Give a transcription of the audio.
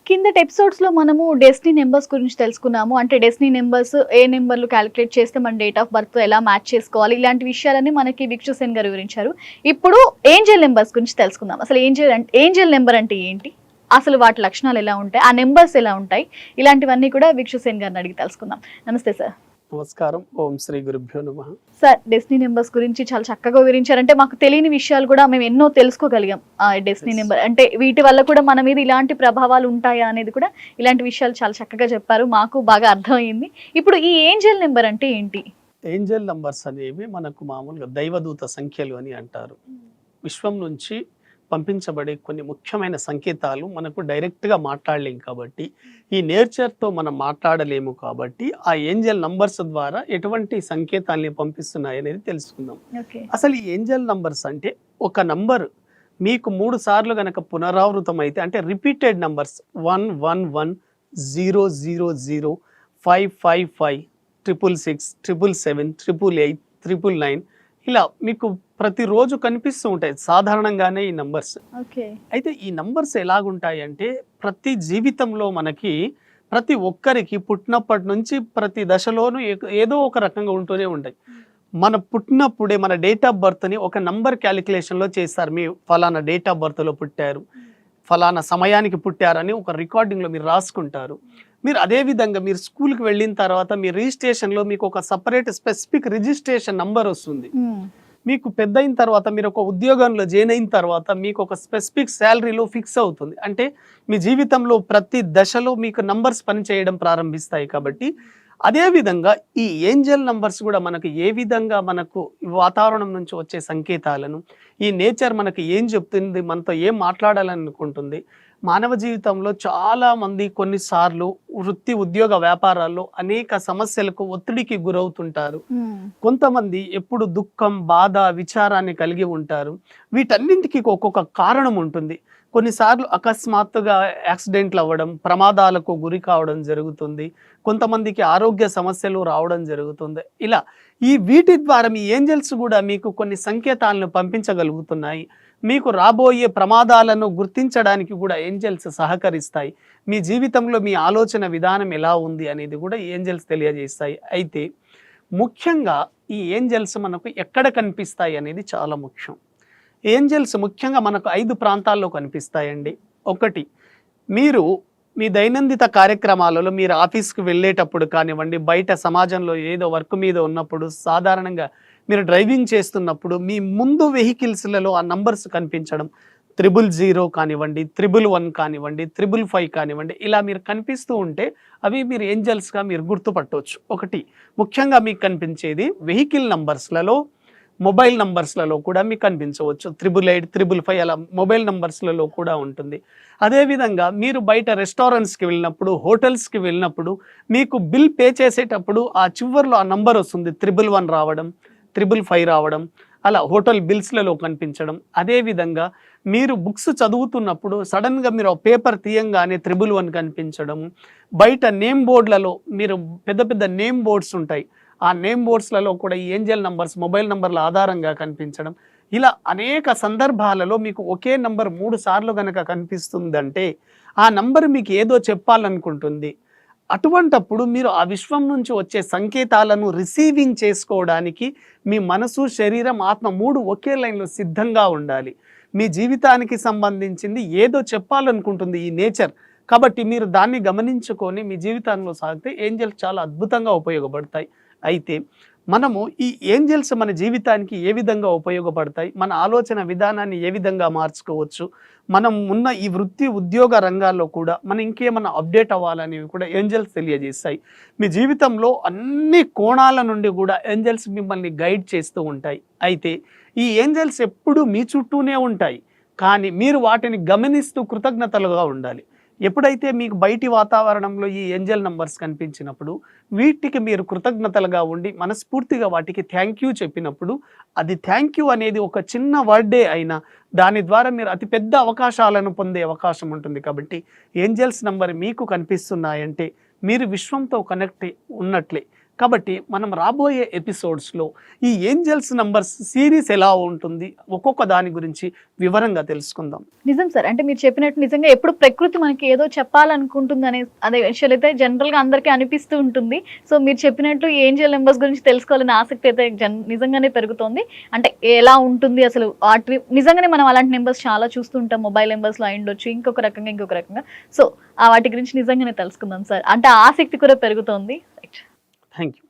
కిందటి ఎపిసోడ్స్‌లో మనము డెస్టినీ నంబర్స్ గురించి తెలుసుకున్నాము. అంటే డెస్టినీ నంబర్స్ ఏ నంబర్‌లు కాలిక్యులేట్ చేస్తే మన డేట్ ఆఫ్ బర్త్‌తో ఎలా మ్యాచ్ చేసుకోవాలి. ఇలాంటి విషయాలన్నీ మనకి విక్షు సేన్ గారు వివరించారు. ఇప్పుడు ఏంజెల్ నంబర్స్ గురించి తెలుసుకుందాం. అసలు ఏంజెల్ నంబర్ అంటే ఏంటి? అసలు వాటి లక్షణాలు ఎలా ఉంటాయి? ఆ నంబర్స్ ఎలా ఉంటాయి? ఇలాంటివన్నీ కూడా విక్షు సేన్ గారిని అడిగి తెలుసుకుందాం. నమస్తే సార్. నమస్కారం. ఓం శ్రీ గురుభ్యో నమః. సార్, డెస్టినీ నంబర్స్ గురించి చాలా చక్కగా వివరించారంటే మాకు తెలియని విషయాలు కూడా మేము ఎన్నో తెలుసుకోగలిగాం. డెస్టినీ నెంబర్ అంటే వీటి వల్ల కూడా మన మీద ఇలాంటి ప్రభావాలు ఉంటాయా అనేది కూడా ఇలాంటి విషయాలు చాలా చక్కగా చెప్పారు. మాకు బాగా అర్థమైంది. ఇప్పుడు ఈ ఏంజెల్ నెంబర్ అంటే ఏంటి? ఏంజెల్ నంబర్స్ అనేవి మనకు మామూలుగా దైవదూత సంఖ్యలు అని అంటారు. విశ్వం నుంచి పంపించబడే కొన్ని ముఖ్యమైన సంకేతాలు మనకు డైరెక్ట్గా మాట్లాడలేము కాబట్టి, ఈ నేచర్తో మనం మాట్లాడలేము కాబట్టి, ఆ ఏంజెల్ నంబర్స్ ద్వారా ఎటువంటి సంకేతాలని పంపిస్తున్నాయి అనేది తెలుసుకుందాం. ఓకే. అసలు ఈ ఏంజెల్ నంబర్స్ అంటే ఒక నంబర్ మీకు 3 సార్లు గనక పునరావృతం అయితే, అంటే రిపీటెడ్ నంబర్స్ 111 000 555 666 777 888 999 ఇలా మీకు ప్రతిరోజు కనిపిస్తూ ఉంటాయి సాధారణంగానే ఈ నంబర్స్. ఓకే. అయితే ఈ నంబర్స్ ఎలాగుంటాయి అంటే, ప్రతి జీవితంలో మనకి ప్రతి ఒక్కరికి పుట్టినప్పటి నుంచి ప్రతి దశలోనూ ఏదో ఒక రకంగా ఉంటూనే ఉంటాయి. మన పుట్టినప్పుడే మన డేట్ ఆఫ్ బర్త్ని ఒక నంబర్ క్యాలిక్యులేషన్లో చేస్తారు. మీ ఫలానా డేట్ ఆఫ్ బర్త్లో పుట్టారు, ఫలానా సమయానికి పుట్టారని ఒక రికార్డింగ్లో మీరు రాసుకుంటారు. మీరు అదేవిధంగా మీరు స్కూల్కి వెళ్ళిన తర్వాత మీ రిజిస్ట్రేషన్లో మీకు ఒక సపరేట్ స్పెసిఫిక్ రిజిస్ట్రేషన్ నంబర్ వస్తుంది. మీకు పెద్ద అయిన తర్వాత మీరు ఒక ఉద్యోగంలో జాయిన్ అయిన తర్వాత మీకు ఒక స్పెసిఫిక్ శాలరీలో ఫిక్స్ అవుతుంది. అంటే మీ జీవితంలో ప్రతి దశలో మీకు నంబర్స్ పనిచేయడం ప్రారంభిస్తాయి. కాబట్టి అదేవిధంగా ఈ ఏంజెల్ నంబర్స్ కూడా మనకు ఏ విధంగా మనకు వాతావరణం నుంచి వచ్చే సంకేతాలను, ఈ నేచర్ మనకి ఏం చెప్తుంది, మనతో ఏం మాట్లాడాలని అనుకుంటుంది. మానవ జీవితంలో చాలా మంది కొన్నిసార్లు వృత్తి ఉద్యోగ వ్యాపారాల్లో అనేక సమస్యలకు ఒత్తిడికి గురవుతుంటారు. కొంతమంది ఎప్పుడు దుఃఖం, బాధ, విచారాన్ని కలిగి ఉంటారు. వీటన్నింటికి ఒక్కొక్క కారణం ఉంటుంది. కొన్నిసార్లు అకస్మాత్తుగా యాక్సిడెంట్లు అవ్వడం, ప్రమాదాలకు గురి కావడం జరుగుతుంది. కొంతమందికి ఆరోగ్య సమస్యలు రావడం జరుగుతుంది. ఇలా వీటి ద్వారా మీ ఏంజెల్స్ కూడా మీకు కొన్ని సంకేతాలను పంపించగలుగుతున్నాయి. మీకు రాబోయే ప్రమాదాలను గుర్తించడానికి కూడా ఏంజెల్స్ సహకరిస్తాయి. మీ జీవితంలో మీ ఆలోచన విధానం ఎలా ఉంది అనేది కూడా ఏంజెల్స్ తెలియజేస్తాయి. అయితే ముఖ్యంగా ఈ ఏంజెల్స్ మనకు ఎక్కడ కనిపిస్తాయి అనేది చాలా ముఖ్యం. ఏంజెల్స్ ముఖ్యంగా మనకు 5 ప్రాంతాల్లో కనిపిస్తాయండి. ఒకటి, మీరు మీ దైనందిన కార్యక్రమాలలో మీరు ఆఫీస్కి వెళ్ళేటప్పుడు కానివ్వండి, బయట సమాజంలో ఏదో వర్క్ మీద ఉన్నప్పుడు, సాధారణంగా మీరు డ్రైవింగ్ చేస్తున్నప్పుడు మీ ముందు వెహికల్స్లలో ఆ నంబర్స్ కనిపించడం, 000 కానివ్వండి, 111 కానివ్వండి, 555 కానివ్వండి, ఇలా మీరు కనిపిస్తూ ఉంటే అవి మీరు ఏంజెల్స్గా మీరు గుర్తుపట్టవచ్చు. ఒకటి ముఖ్యంగా మీకు కనిపించేది వెహికల్ నంబర్స్లలో, మొబైల్ నంబర్స్లలో కూడా మీకు కనిపించవచ్చు. 888, 555 అలా మొబైల్ నంబర్స్లలో కూడా ఉంటుంది. అదేవిధంగా మీరు బయట రెస్టారెంట్స్కి వెళ్ళినప్పుడు, హోటల్స్కి వెళ్ళినప్పుడు మీకు బిల్ పే చేసేటప్పుడు ఆ చివర్లో ఆ నంబర్ వస్తుంది. 111 రావడం, 555 రావడం, అలా హోటల్ బిల్స్లలో కనిపించడం. అదేవిధంగా మీరు బుక్స్ చదువుతున్నప్పుడు సడన్గా మీరు ఆ పేపర్ తీయంగానే 111 కనిపించడం. బయట నేమ్ బోర్డులలో మీరు పెద్ద పెద్ద నేమ్ బోర్డ్స్ ఉంటాయి, ఆ నేమ్ బోర్డ్స్లలో కూడా ఈ ఏంజెల్ నంబర్స్ మొబైల్ నంబర్ల ఆధారంగా కనిపించడం. ఇలా అనేక సందర్భాలలో మీకు ఒకే నంబర్ 3 సార్లు కనుక కనిపిస్తుందంటే ఆ నంబర్ మీకు ఏదో చెప్పాలనుకుంటుంది. అటువంటప్పుడు మీరు ఆ విశ్వం నుంచి వచ్చే సంకేతాలను రిసీవింగ్ చేసుకోవడానికి మీ మనసు, శరీరం, ఆత్మ 3 ఒకే లైన్లో సిద్ధంగా ఉండాలి. మీ జీవితానికి సంబంధించింది ఏదో చెప్పాలనుకుంటుంది ఈ నేచర్. కాబట్టి మీరు దాన్ని గమనించుకొని మీ జీవితంలో సాగితే ఏంజెల్స్ చాలా అద్భుతంగా ఉపయోగపడతాయి. అయితే మనము ఈ ఏంజెల్స్ మన జీవితానికి ఏ విధంగా ఉపయోగపడతాయి, మన ఆలోచన విధానాన్ని ఏ విధంగా మార్చుకోవచ్చు, మనం ఉన్న ఈ వృత్తి ఉద్యోగ రంగాల్లో కూడా మనం ఇంకేమైనా అప్డేట్ అవ్వాలనేవి కూడా ఏంజెల్స్ తెలియజేస్తాయి. మీ జీవితంలో అన్ని కోణాల నుండి కూడా ఏంజెల్స్ మిమ్మల్ని గైడ్ చేస్తూ ఉంటాయి. అయితే ఈ ఏంజెల్స్ ఎప్పుడూ మీ చుట్టూనే ఉంటాయి, కానీ మీరు వాటిని గమనిస్తూ కృతజ్ఞతలుగా ఉండాలి. ఎప్పుడైతే మీకు బయటి వాతావరణంలో ఈ ఏంజెల్ నంబర్స్ కనిపించినప్పుడు వీటికి మీరు కృతజ్ఞతలుగా ఉండి మనస్ఫూర్తిగా వాటికి థ్యాంక్ యూ చెప్పినప్పుడు, అది థ్యాంక్ యూ అనేది ఒక చిన్న వర్డే అయినా దాని ద్వారా మీరు అతిపెద్ద అవకాశాలను పొందే అవకాశం ఉంటుంది. కాబట్టి ఏంజెల్స్ నంబర్ మీకు కనిపిస్తున్నాయంటే మీరు విశ్వంతో కనెక్ట్ ఉన్నట్లే. కాబట్టి మనం రాబోయే ఎపిసోడ్స్లో ఈ ఏంజల్స్ నంబర్స్ సిరీస్ ఎలా ఉంటుంది ఒక్కొక్క దాని గురించి వివరంగా తెలుసుకుందాం. నిజం సార్. అంటే మీరు చెప్పినట్టు నిజంగా ఎప్పుడు ప్రకృతి మనకి ఏదో చెప్పాలనుకుంటుంది అదే విషయాలు అయితే జనరల్ గా అందరికీ అనిపిస్తూ ఉంటుంది. సో మీరు చెప్పినట్టు ఈ ఏంజల్ నెంబర్స్ గురించి తెలుసుకోవాలనే ఆసక్తి అయితే నిజంగానే పెరుగుతోంది. అంటే ఎలా ఉంటుంది అసలు వాటి నిజంగానే మనం అలాంటి నెంబర్స్ చాలా చూస్తుంటాం. మొబైల్ నెంబర్స్ లో అయ్యుండొచ్చు, ఇంకొక రకంగా. సో వాటి గురించి నిజంగానే తెలుసుకుందాం సార్. అంటే ఆసక్తి కూడా పెరుగుతోంది. Thank you.